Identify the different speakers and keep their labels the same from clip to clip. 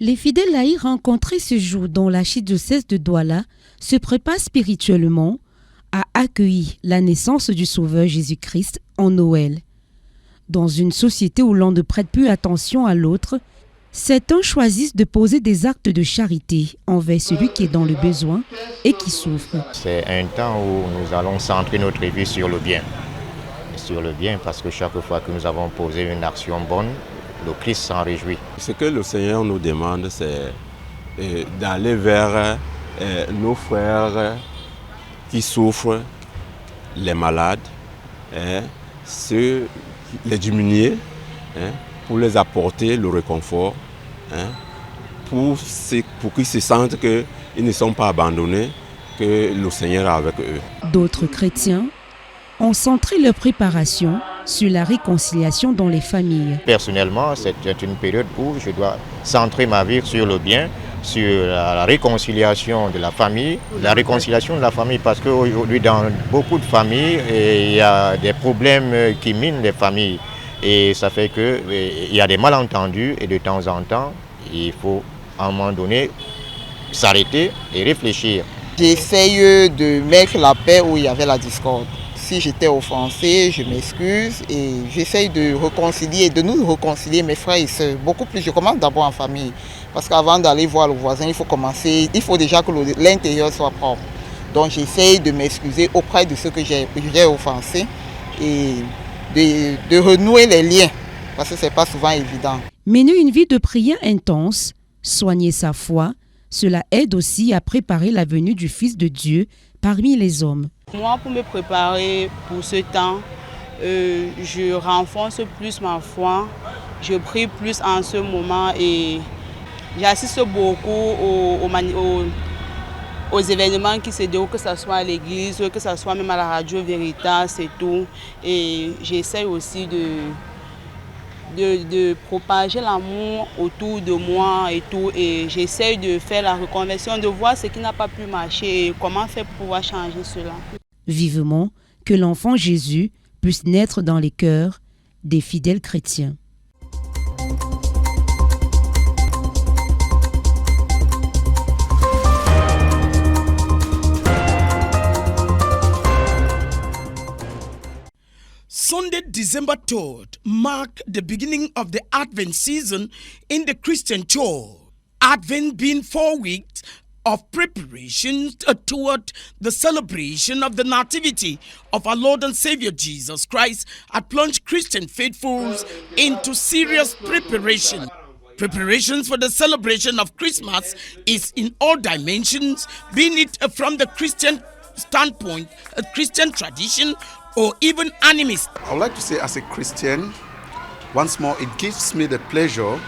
Speaker 1: Les fidèles laïcs rencontrés ce jour dans l'archidiocèse de Douala se préparent spirituellement à accueillir la naissance du Sauveur Jésus-Christ en Noël. Dans une société où l'on ne prête plus attention à l'autre, certains choisissent de poser des actes de charité envers celui qui est dans le besoin et qui souffre.
Speaker 2: C'est un temps où nous allons centrer notre vie sur le bien. Sur le bien parce que chaque fois que nous avons posé une action bonne, le Christ s'en réjouit.
Speaker 3: Ce que le Seigneur nous demande, c'est d'aller vers nos frères qui souffrent, les malades, les diminuer, pour les apporter le réconfort, pour qu'ils se sentent qu'ils ne sont pas abandonnés, que le Seigneur est avec eux.
Speaker 1: D'autres chrétiens ont centré leur préparation sur la réconciliation dans les familles.
Speaker 2: Personnellement, c'est une période où je dois centrer ma vie sur le bien, sur la réconciliation de la famille. La réconciliation de la famille parce qu'aujourd'hui, dans beaucoup de familles, il y a des problèmes qui minent les familles. Et ça fait qu'il y a des malentendus et de temps en temps, il faut à un moment donné s'arrêter et réfléchir.
Speaker 4: J'essaye de mettre la paix où il y avait la discorde. Si j'étais offensé, je m'excuse et j'essaye de réconcilier, de nous réconcilier, mes frères et sœurs. Beaucoup plus, je commence d'abord en famille. Parce qu'avant d'aller voir le voisin, il faut déjà que l'intérieur soit propre. Donc j'essaye de m'excuser auprès de ceux que j'ai offensés et de renouer les liens. Parce que ce n'est pas souvent évident.
Speaker 1: Mener une vie de prière intense, soigner sa foi, cela aide aussi à préparer la venue du Fils de Dieu parmi les hommes.
Speaker 5: Moi, pour me préparer pour ce temps, je renforce plus ma foi, je prie plus en ce moment et j'assiste beaucoup aux événements qui se déroulent, que ce soit à l'église, que ce soit même à la radio Veritas et tout. Et j'essaie aussi de propager l'amour autour de moi et tout. Et j'essaie de faire la reconversion, de voir ce qui n'a pas pu marcher et comment faire pour pouvoir changer cela.
Speaker 1: Vivement que l'enfant Jésus puisse naître dans les cœurs des fidèles chrétiens.
Speaker 6: Sunday, December 3rd, marked the beginning of the Advent season in the Christian Church. Advent being 4 weeks of preparations toward the celebration of the Nativity of our Lord and Savior Jesus Christ had plunged Christian faithfuls into serious preparation. Preparations for the celebration of Christmas is in all dimensions, being it from the Christian standpoint, a Christian tradition, or even animist.
Speaker 7: I would like to say, as a Christian, once more, it gives me the pleasure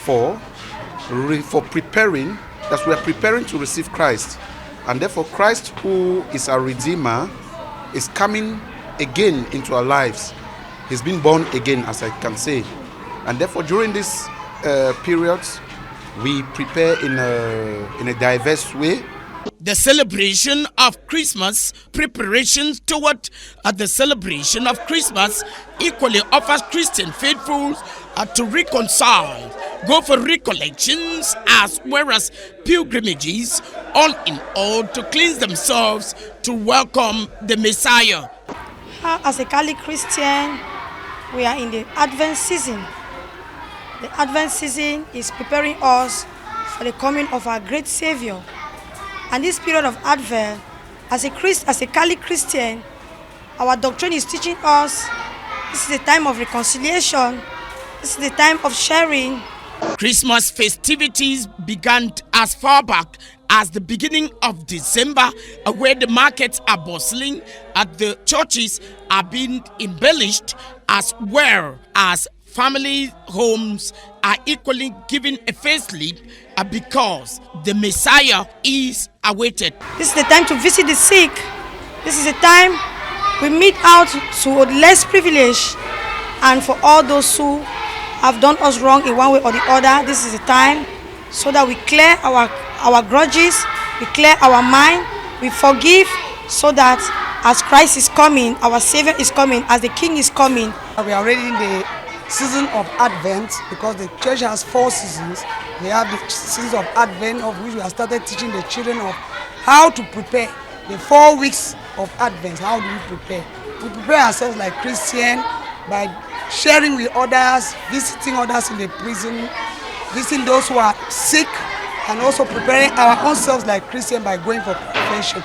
Speaker 7: for preparing, that we are preparing to receive Christ. And therefore, Christ, who is our Redeemer, is coming again into our lives. He's been born again, as I can say. And therefore, during this period, we prepare in a diverse way.
Speaker 6: The celebration of Christmas, preparations toward the celebration of Christmas equally offers Christian faithfuls to reconcile, go for recollections as well as pilgrimages, all in all to cleanse themselves to welcome the Messiah.
Speaker 8: As a Catholic Christian, we are in the Advent season. The Advent season is preparing us for the coming of our great Savior. And this period of Advent, as a Catholic Christian, our doctrine is teaching us this is the time of reconciliation, this is the time of sharing.
Speaker 6: Christmas festivities began as far back as the beginning of December, where the markets are bustling, the churches are being embellished, as well as family homes are equally given a facelift because the Messiah is awaited.
Speaker 8: This is the time to visit the sick. This is the time we meet out to less privileged, and for all those who have done us wrong in one way or the other, this is the time so that we clear our grudges, we clear our mind, we forgive, so that as Christ is coming, our Savior is coming, as the King is coming.
Speaker 9: We are already in the season of Advent, because the church has 4 seasons. We have the season of Advent, of which we have started teaching the children of how to prepare. The 4 weeks of Advent, how do we prepare? We prepare ourselves like Christians by sharing with others, visiting others in the prison, visiting those who are sick, and also preparing our own selves like Christians by going for confession.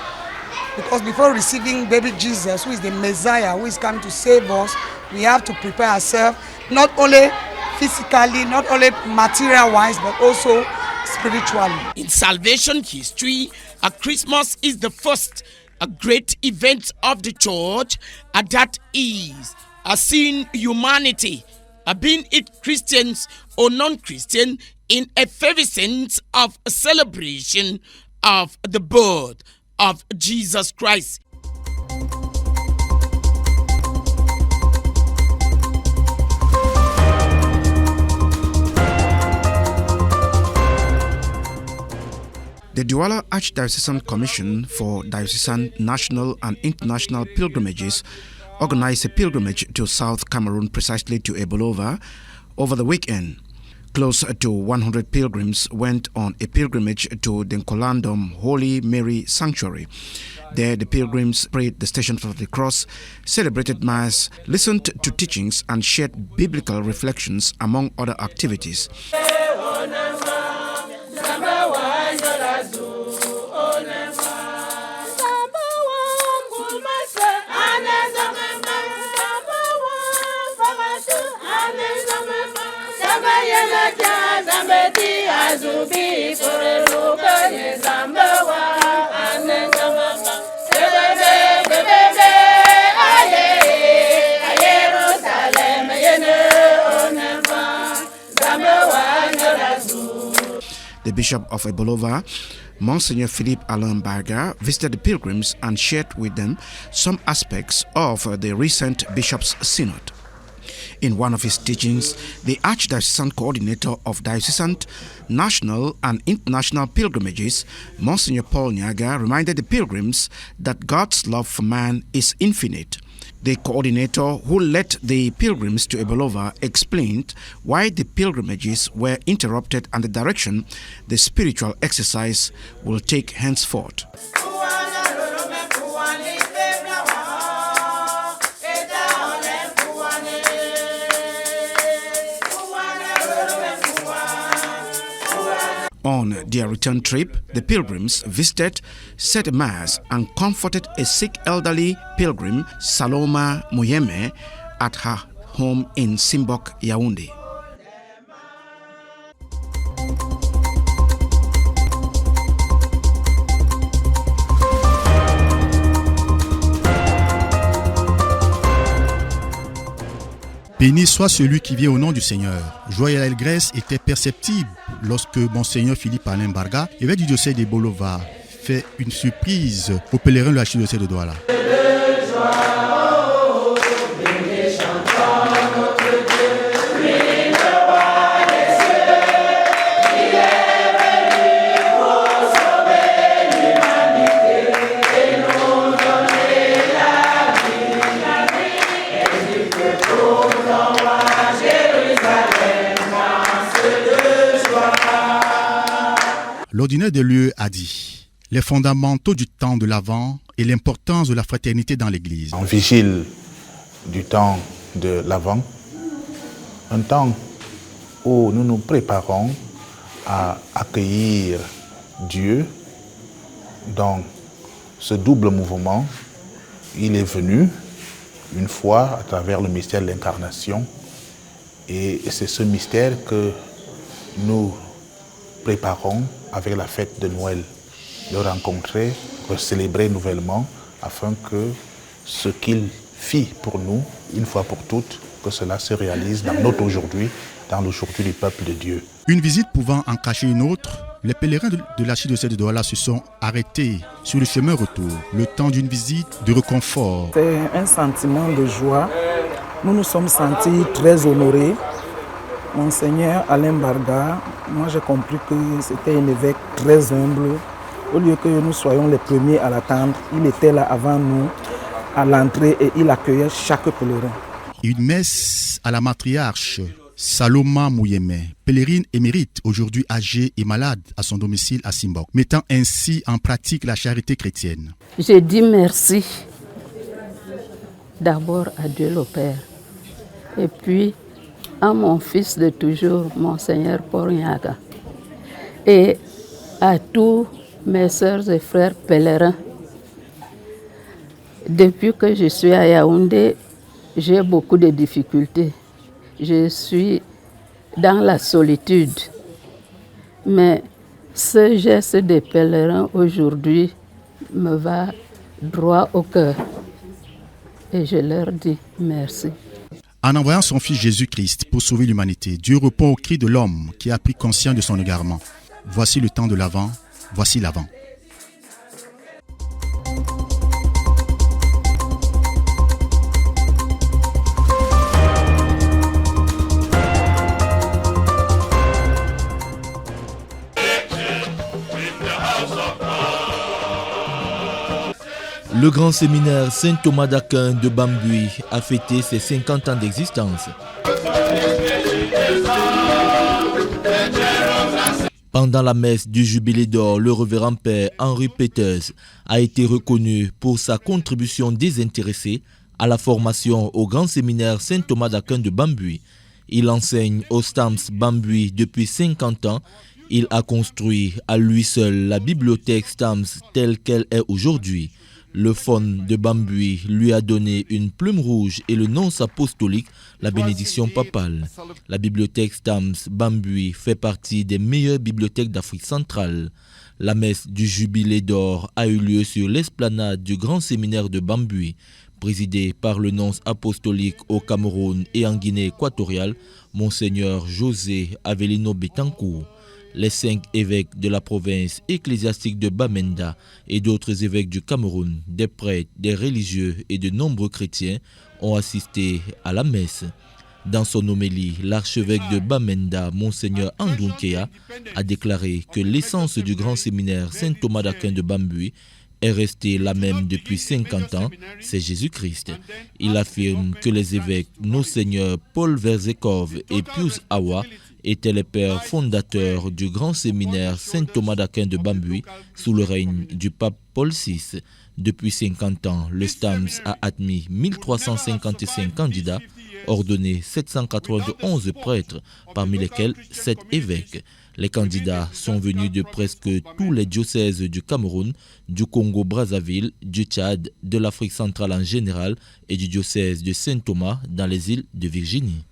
Speaker 9: Because before receiving baby Jesus, who is the Messiah, who is coming to save us, we have to prepare ourselves, not only physically, not only material-wise, but also spiritually.
Speaker 6: In salvation history, a Christmas is the first a great event of the church, and that is seeing humanity, being it Christians or non-Christian, in effervescence of a celebration of the birth of Jesus Christ.
Speaker 10: The Douala Archdiocesan Commission for Diocesan National and International Pilgrimages organized a pilgrimage to South Cameroon, precisely to Ebolova, over the weekend. Close to 100 pilgrims went on a pilgrimage to the Nkolandom Holy Mary Sanctuary. There, the pilgrims prayed the Stations of the Cross, celebrated Mass, listened to teachings, and shared biblical reflections, among other activities. The Bishop of Ebolova, Monsignor Philippe Alain Barga, visited the pilgrims and shared with them some aspects of the recent Bishops' Synod. In one of his teachings, the Archdiocesan Coordinator of Diocesan, National and International Pilgrimages, Monsignor Paul Nyaga, reminded the pilgrims that God's love for man is infinite. The coordinator who led the pilgrims to Ebolova explained why the pilgrimages were interrupted and the direction the spiritual exercise will take henceforth. On their return trip, the pilgrims visited, said Mass, and comforted a sick elderly pilgrim, Saloma Moyeme, at her home in Simbok, Yaoundé.
Speaker 11: Béni soit celui qui vient au nom du Seigneur. Joie et allégresse étaient perceptibles lorsque Monseigneur Philippe Alain Barga, évêque du diocèse d'Ebolova, fait une surprise aux pèlerins de l'archidiocèse de Douala. L'ordinaire des lieux a dit les fondamentaux du temps de l'Avent et l'importance de la fraternité dans l'Église.
Speaker 12: En vigile du temps de l'Avent, un temps où nous nous préparons à accueillir Dieu dans ce double mouvement. Il est venu une fois à travers le mystère de l'incarnation et c'est ce mystère que nous préparons avec la fête de Noël, de rencontrer, de célébrer nouvellement, afin que ce qu'il fit pour nous, une fois pour toutes, que cela se réalise dans notre aujourd'hui, dans l'aujourd'hui du peuple de Dieu.
Speaker 11: Une visite pouvant en cacher une autre, les pèlerins de l'archidiocèse de Douala se sont arrêtés sur le chemin retour, le temps d'une visite de réconfort.
Speaker 13: C'est un sentiment de joie. Nous nous sommes sentis très honorés. Monseigneur Alain Barga, moi j'ai compris que c'était un évêque très humble. Au lieu que nous soyons les premiers à l'attendre, il était là avant nous à l'entrée et il accueillait chaque pèlerin.
Speaker 11: Une messe à la matriarche Saloma Mouyeme, pèlerine émérite, aujourd'hui âgée et malade à son domicile à Simbok, mettant ainsi en pratique la charité chrétienne.
Speaker 14: Je dis merci d'abord à Dieu le Père et puis à mon fils de toujours, Monseigneur Paul Nyaga, et à tous mes sœurs et frères pèlerins. Depuis que je suis à Yaoundé, j'ai beaucoup de difficultés. Je suis dans la solitude. Mais ce geste des pèlerins aujourd'hui me va droit au cœur. Et je leur dis merci.
Speaker 11: En envoyant son fils Jésus-Christ pour sauver l'humanité, Dieu répond au cri de l'homme qui a pris conscience de son égarement. Voici le temps de l'Avent, voici l'Avent.
Speaker 15: Le grand séminaire Saint-Thomas d'Aquin de Bambui a fêté ses 50 ans d'existence. Pendant la messe du Jubilé d'Or, le révérend père Henri Peters a été reconnu pour sa contribution désintéressée à la formation au grand séminaire Saint-Thomas d'Aquin de Bambui. Il enseigne au STAMS Bambui depuis 50 ans. Il a construit à lui seul la bibliothèque STAMS telle qu'elle est aujourd'hui. Le faune de Bambui lui a donné une plume rouge et le nonce apostolique, la bénédiction papale. La bibliothèque STAMS Bambui fait partie des meilleures bibliothèques d'Afrique centrale. La messe du Jubilé d'Or a eu lieu sur l'esplanade du grand séminaire de Bambui, présidé par le nonce apostolique au Cameroun et en Guinée équatoriale, Monseigneur José Avelino Betancourt. Les 5 évêques de la province ecclésiastique de Bamenda et d'autres évêques du Cameroun, des prêtres, des religieux et de nombreux chrétiens ont assisté à la messe. Dans son homélie, l'archevêque de Bamenda, Monseigneur Andounkea, a déclaré que l'essence du grand séminaire Saint-Thomas d'Aquin de Bambui est restée la même depuis 50 ans, c'est Jésus-Christ. Il affirme que les évêques, nos seigneurs Paul Verzekov et Pius Awa, étaient les pères fondateurs du grand séminaire Saint-Thomas d'Aquin de Bambui sous le règne du pape Paul VI. Depuis 50 ans, le STAMS a admis 1355 candidats, ordonné 791 prêtres, parmi lesquels 7 évêques. Les candidats sont venus de presque tous les diocèses du Cameroun, du Congo-Brazzaville, du Tchad, de l'Afrique centrale en général et du diocèse de Saint-Thomas dans les îles de Virginie.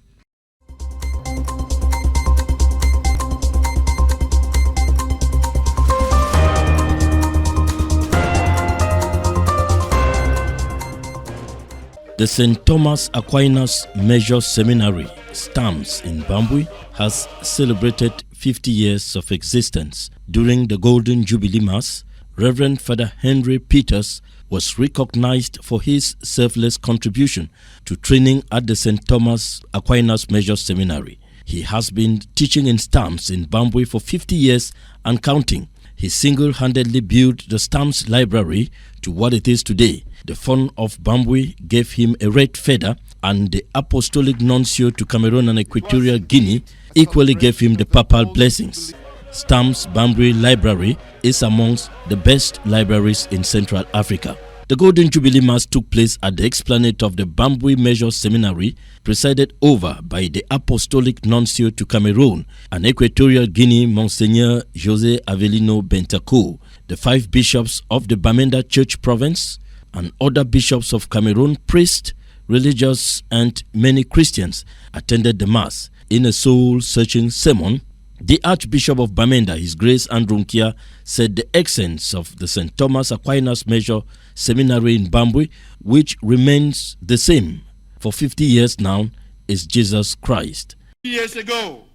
Speaker 16: The St. Thomas Aquinas Major Seminary, STAMS in Bambui, has celebrated 50 years of existence. During the Golden Jubilee Mass, Reverend Father Henry Peters was recognized for his selfless contribution to training at the St. Thomas Aquinas Major Seminary. He has been teaching in STAMS in Bambui for 50 years and counting. He single-handedly built the STAMS library to what it is today. The fount of Bambui gave him a red feather, and the apostolic nuncio to Cameroon and Equatorial Guinea equally gave him the papal blessings. STAMS Bambui Library is amongst the best libraries in Central Africa. The Golden Jubilee Mass took place at the explanade of the Bambui Major Seminary, presided over by the Apostolic Nuncio to Cameroon and Equatorial Guinea, Monseigneur José Avelino Betancourt, the 5 bishops of the Bamenda Church Province, and other bishops of Cameroon, priests, religious, and many Christians attended the Mass. In a soul-searching sermon, the Archbishop of Bamenda, His Grace Andounkea, said the essence of the St. Thomas Aquinas Major Seminary in Bambui, which remains the same for 50 years now, is Jesus Christ.
Speaker 17: Years ago,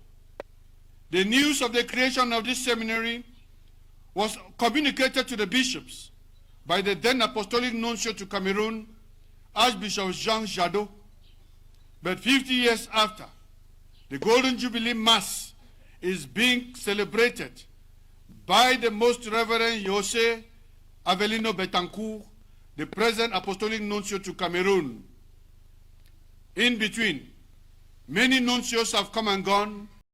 Speaker 17: the news of the creation of this seminary was communicated to the bishops by the then Apostolic Nuncio to Cameroon, Archbishop Jean Jadot. But 50 years after, the Golden Jubilee Mass is being celebrated by the Most Reverend José Avelino Betancourt, the present Apostolic Nuncio to Cameroon. In between, many nuncios have come and gone,